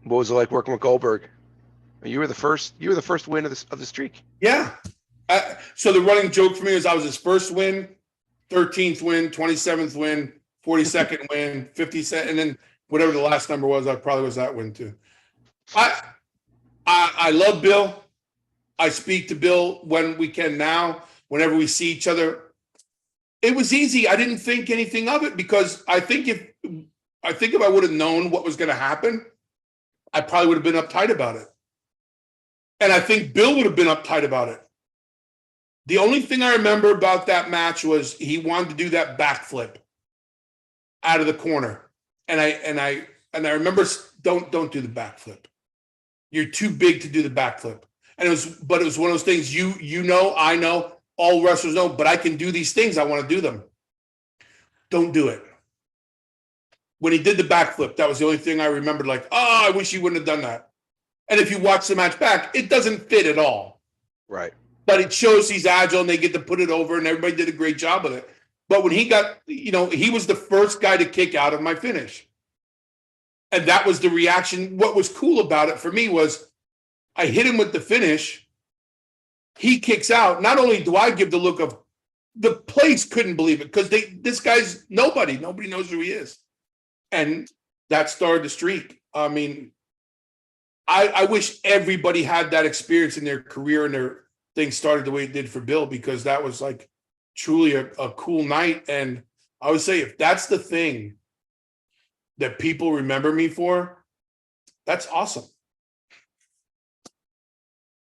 What was it like working with Goldberg? You were the first. You were the first win of the streak. Yeah. So the running joke for me is I was his first win, 13th win, 27th win, 42nd win, 52nd, and then whatever the last number was, I probably was that win too. I I love Bill. I speak to Bill when we can now, whenever we see each other. It was easy. I didn't think anything of it because I think if I would have known what was going to happen, I probably would have been uptight about it. And I think Bill would have been uptight about it. The only thing I remember about that match was he wanted to do that backflip out of the corner. And I remember, don't do the backflip. You're too big to do the backflip. And it was one of those things you know, I know, all wrestlers know, but I can do these things. I want to do them. Don't do it. When he did the backflip, that was the only thing I remembered, like, oh, I wish he wouldn't have done that. And if you watch the match back, it doesn't fit at all. Right. But it shows he's agile and they get to put it over and everybody did a great job with it. But when he got, he was the first guy to kick out of my finish. And that was the reaction. What was cool about it for me was I hit him with the finish. He kicks out. Not only do I give the look of the place couldn't believe it because this guy's nobody. Nobody knows who he is. And that started the streak. I mean, I wish everybody had that experience in their career and their thing started the way it did for Bill, because that was like truly a cool night. And I would say if that's the thing that people remember me for, that's awesome.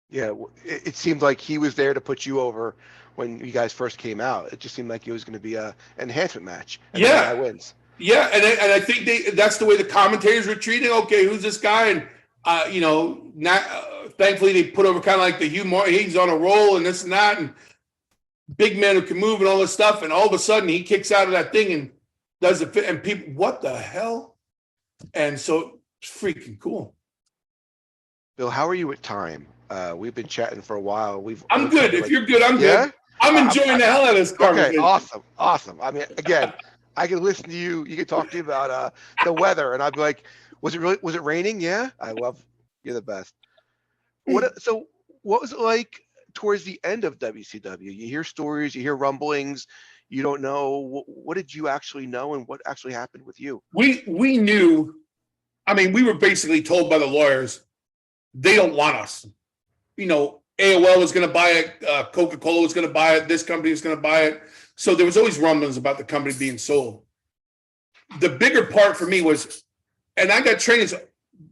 Yeah, it seemed like he was there to put you over when you guys first came out. It just seemed like it was going to be an enhancement match. And yeah, the guy wins. Yeah, and I think that's the way the commentators were treating. Okay, who's this guy? And thankfully they put over kind of like the Hugh Moore. He's on a roll and this and that, and big man who can move and all this stuff. And all of a sudden he kicks out of that thing and does it. And people, what the hell? And so it's freaking cool. Bill, how are you at time? We've been chatting for a while. I'm good. If you're good, I'm good. I'm enjoying the hell out of this conversation. Okay, awesome. I mean, again, I can listen to you. You can talk to me about the weather, and I'd be like, was it raining? Yeah, you're the best. So what was it like towards the end of WCW? You hear stories, you hear rumblings, you don't know. What did you actually know, and what actually happened with you? We knew. I mean, we were basically told by the lawyers they don't want us. AOL was going to buy it. Coca-Cola was going to buy it. This company was going to buy it. So there was always rumblings about the company being sold. The bigger part for me was, and I got trainings,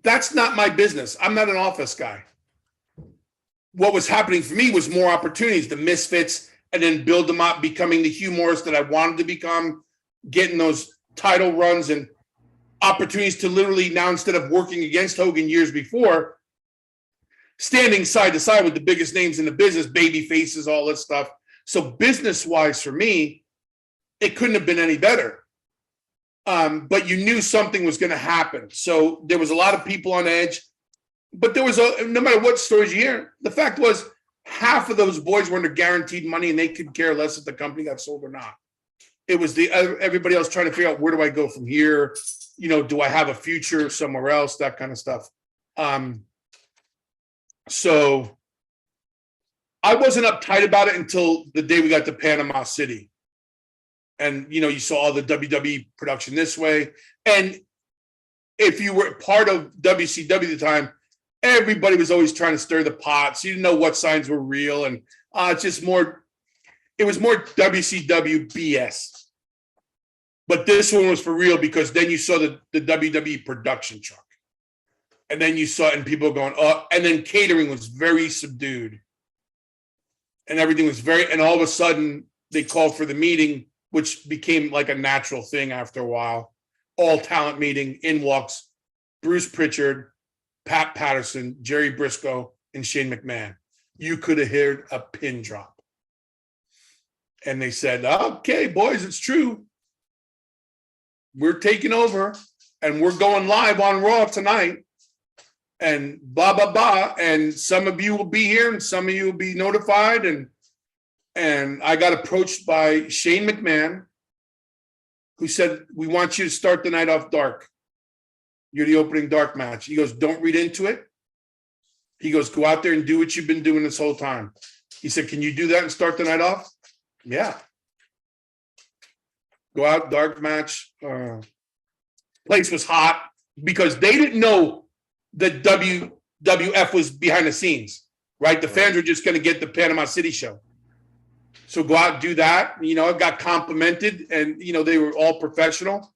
that's not my business. I'm not an office guy. What was happening for me was more opportunities, the misfits, and then build them up, becoming the Hugh Morris that I wanted to become, getting those title runs and opportunities to literally now, instead of working against Hogan years before, standing side to side with the biggest names in the business, baby faces, all this stuff. So business-wise for me, it couldn't have been any better. But you knew something was going to happen. So there was a lot of people on edge. But there was, no matter what stories you hear, the fact was half of those boys were under guaranteed money and they could care less if the company got sold or not. It was everybody else trying to figure out, where do I go from here? Do I have a future somewhere else? That kind of stuff. So I wasn't uptight about it until the day we got to Panama City. And, you saw all the WWE production this way. And if you were part of WCW at the time, everybody was always trying to stir the pot. So you didn't know what signs were real. And it was more WCW BS. But this one was for real, because then you saw the WWE production truck. And then you saw it and people going, oh, and then catering was very subdued. And everything was and all of a sudden they called for the meeting, which became like a natural thing after a while. All talent meeting, in walks Bruce Pritchard, Pat Patterson, Jerry Briscoe, and Shane McMahon. You could have heard a pin drop. And they said, okay, boys, it's true. We're taking over and we're going live on Raw tonight. And blah, blah, blah. And some of you will be here and some of you will be notified. And I got approached by Shane McMahon, who said, we want you to start the night off dark. You're the opening dark match. He goes, don't read into it. He goes, go out there and do what you've been doing this whole time. He said, can you do that and start the night off? Yeah. Go out, dark match. Place was hot because they didn't know that WWF was behind the scenes, right? The fans were just going to get the Panama City show. So go out and do that. You know, it got complimented and, you know, they were all professional.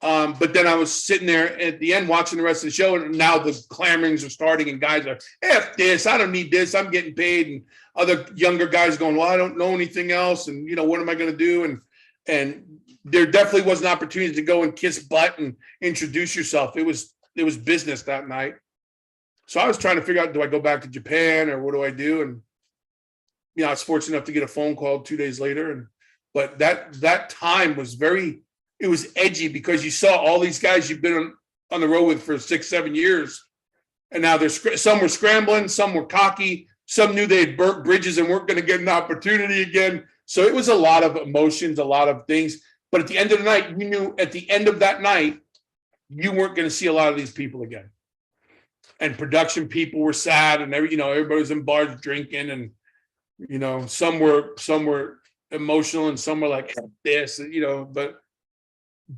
But then I was sitting there at the end watching the rest of the show, and now the clamorings are starting, and guys are, F this, I don't need this, I'm getting paid. And other younger guys going, well, I don't know anything else. And, you know, what am I going to do? And there definitely was an opportunity to go and kiss butt and introduce yourself. It was business that night. So I was trying to figure out, do I go back to Japan or what do I do? And, you know, I was fortunate enough to get a phone call 2 days later. But that time was it was edgy because you saw all these guys you've been on the road with for 6-7 years. And now some were scrambling, some were cocky, some knew they had burnt bridges and weren't going to get an opportunity again. So it was a lot of emotions, a lot of things. But at the end of the night, you knew at the end of that night, you weren't going to see a lot of these people again. And production people were sad, and everybody was in bars drinking, and you know, some were emotional and some were like this, you know, but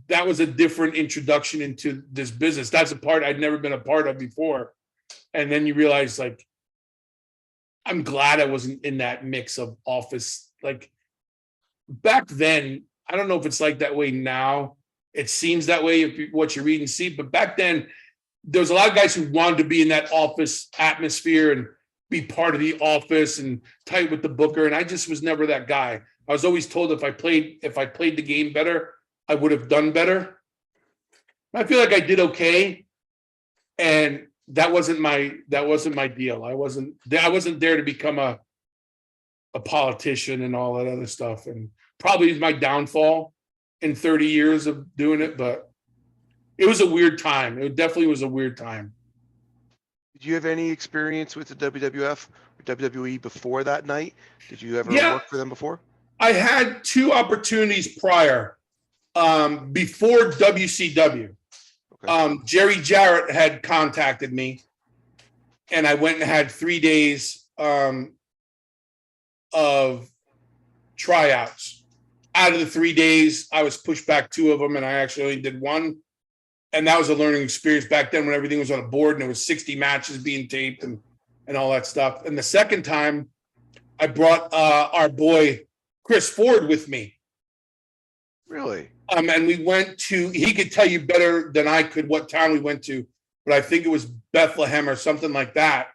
that was a different introduction into this business. That's a part I'd never been a part of before. And then you realize, like, I'm glad I wasn't in that mix of office. Like back then, I don't know if it's like that way now. It seems that way if what you read and see, but back then there was a lot of guys who wanted to be in that office atmosphere and be part of the office and tight with the booker. And I just was never that guy. I was always told if I played the game better, I would have done better. I feel like I did okay. And that wasn't my deal. I wasn't there to become a politician and all that other stuff. And probably is my downfall in 30 years of doing it, but it was a weird time. It definitely was a weird time. Did you have any experience with the WWF or WWE before that night? Did you ever work for them before? I had 2 opportunities prior, before WCW. Okay. Jerry Jarrett had contacted me, and I went and had 3 days of tryouts. Out of the 3 days, I was pushed back 2 of them, and I actually only did 1. And that was a learning experience back then when everything was on a board and there was 60 matches being taped and all that stuff. And the second time, I brought our boy Chris Ford with me. Really? And we went to, he could tell you better than I could what town we went to, but I think it was Bethlehem or something like that.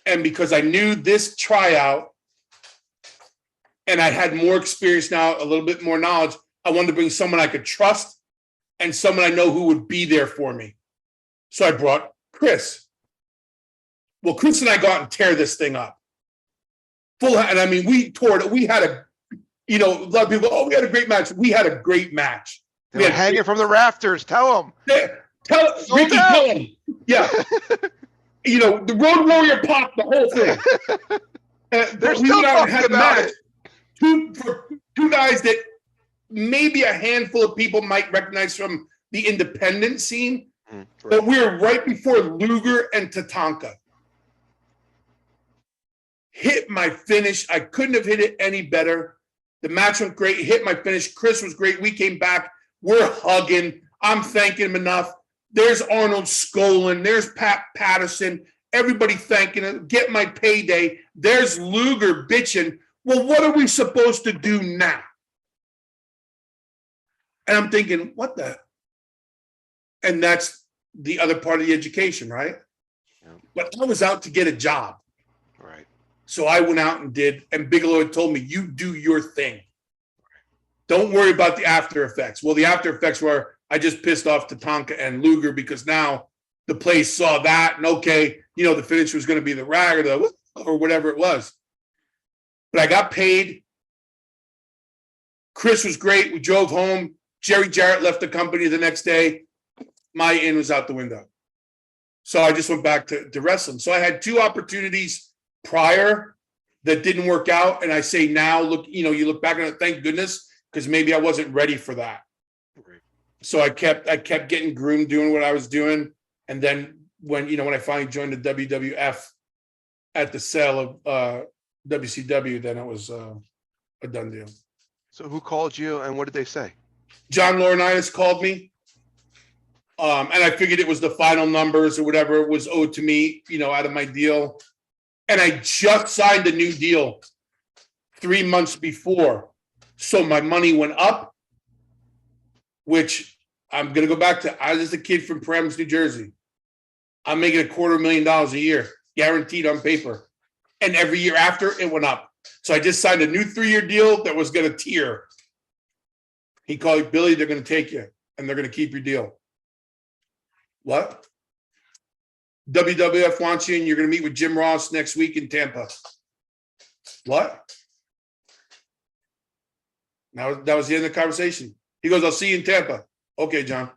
And because I knew this tryout and I had more experience now, a little bit more knowledge, I wanted to bring someone I could trust and someone I know who would be there for me. So I brought Chris. Well, Chris and I go out and tear this thing up. And I mean, we tore it. We had a lot of people, we had a great match. We had a great match. They were hanging from the rafters. Tell them. Ricky, tell them. Yeah. The Road Warrior popped the whole thing. They're still talking about it. Two guys that maybe a handful of people might recognize from the independent scene, right. But we're right before Luger and Tatanka. Hit my finish. I couldn't have hit it any better. The match went great. Hit my finish. Chris was great. We came back. We're hugging. I'm thanking him enough. There's Arnold Skolin. There's Pat Patterson. Everybody thanking him. Get my payday. There's Luger bitching. Well, what are we supposed to do now? And I'm thinking, what the? And that's the other part of the education, right? Yeah. But I was out to get a job. Right. So I went out and did, and Bigelow had told me, you do your thing. Don't worry about the after effects. Well, the after effects were, I just pissed off Tatanka and Luger because now the place saw that, and okay, the finish was going to be the rag or whatever it was. But I got paid. Chris was great. We drove home. Jerry Jarrett left the company the next day. My in was out the window. So I just went back to wrestling. So I had 2 opportunities prior that didn't work out. And I say now, look, you look back on it, thank goodness, because maybe I wasn't ready for that. So I kept getting groomed doing what I was doing. And then when I finally joined the WWF at the sale of WCW, then it was a done deal. So who called you and what did they say? John Laurinaitis called me. And I figured it was the final numbers or whatever was owed to me, out of my deal. And I just signed a new deal 3 months before. So my money went up, which I'm going to go back to. I was a kid from Paramus, New Jersey. I'm making $250,000 a year, guaranteed on paper. And every year after, it went up. So I just signed a new 3-year deal that was going to tier. He called me, Billy, they're going to take you, and they're going to keep your deal. What? WWF wants you, and you're going to meet with Jim Ross next week in Tampa. What? Now that was the end of the conversation. He goes, I'll see you in Tampa. Okay, John.